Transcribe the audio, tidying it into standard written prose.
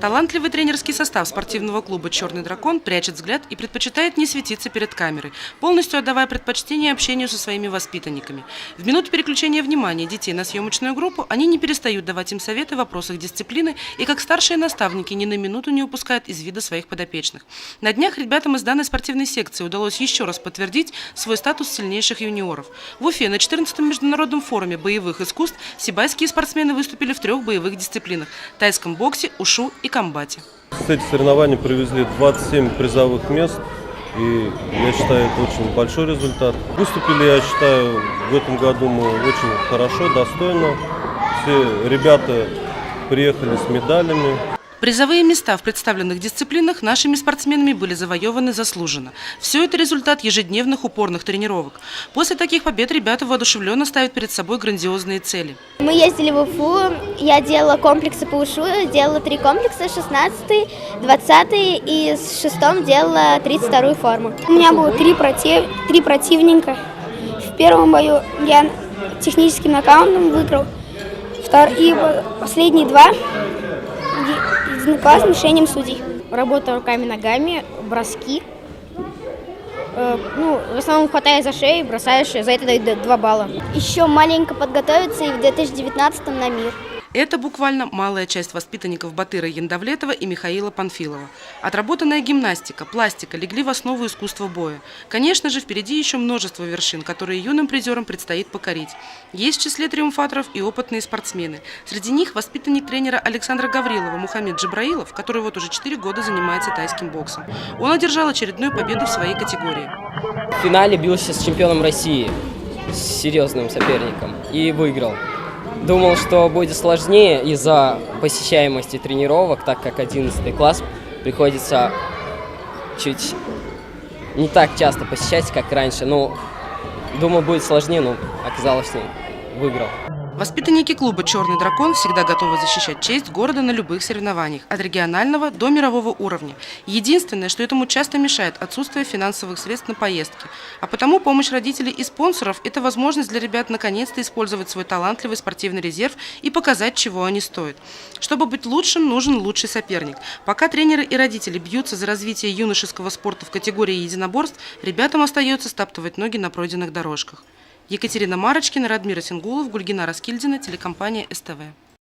Талантливый тренерский состав спортивного клуба «Черный дракон» прячет взгляд и предпочитает не светиться перед камерой, полностью отдавая предпочтение общению со своими воспитанниками. В минуту переключения внимания детей на съемочную группу они не перестают давать им советы в вопросах дисциплины и, как старшие наставники, ни на минуту не упускают из вида своих подопечных. На днях ребятам из данной спортивной секции удалось еще раз подтвердить свой статус сильнейших юниоров. В Уфе на 14-м международном форуме боевых искусств сибайские спортсмены выступили в 3 боевых дисциплинах – тайском боксе, ушу и комбате. С этих соревнований привезли 27 призовых мест, и я считаю, это очень большой результат. Выступили, я считаю, в этом году мы очень хорошо, достойно. Все ребята приехали с медалями. Призовые места в представленных дисциплинах нашими спортсменами были завоеваны заслуженно. Все это результат ежедневных упорных тренировок. После таких побед ребята воодушевленно ставят перед собой грандиозные цели. Мы ездили в Уфу, я делала комплексы по ушу, делала 3 комплекса, 16-й, 20-й и с 6-м делала 32-ю форму. У меня было 3 противника. В первом бою я техническим нокаутом выиграл, и последние 2 единоклассным решением судей. Работа руками-ногами, броски. В основном хватая за шею, бросаешь, за это дают 2 балла. Еще маленько подготовиться и в 2019-м на мир. Это буквально малая часть воспитанников Батыра Яндавлетова и Михаила Панфилова. Отработанная гимнастика, пластика легли в основу искусства боя. Конечно же, впереди еще множество вершин, которые юным призерам предстоит покорить. Есть в числе триумфаторов и опытные спортсмены. Среди них воспитанник тренера Александра Гаврилова Мухаммед Джабраилов, который вот уже 4 года занимается тайским боксом. Он одержал очередную победу в своей категории. В финале бился с чемпионом России, с серьезным соперником, и выиграл. Думал, что будет сложнее из-за посещаемости тренировок, так как 11 класс приходится чуть не так часто посещать, как раньше. Думал, будет сложнее, но оказалось, что выиграл. Воспитанники клуба «Черный дракон» всегда готовы защищать честь города на любых соревнованиях, от регионального до мирового уровня. Единственное, что этому часто мешает – отсутствие финансовых средств на поездки. А потому помощь родителей и спонсоров – это возможность для ребят наконец-то использовать свой талантливый спортивный резерв и показать, чего они стоят. Чтобы быть лучшим, нужен лучший соперник. Пока тренеры и родители бьются за развитие юношеского спорта в категории единоборств, ребятам остается стаптывать ноги на пройденных дорожках. Екатерина Марочкина, Радмир Асенгулов, Гульгина Раскильдина, телекомпания СТВ.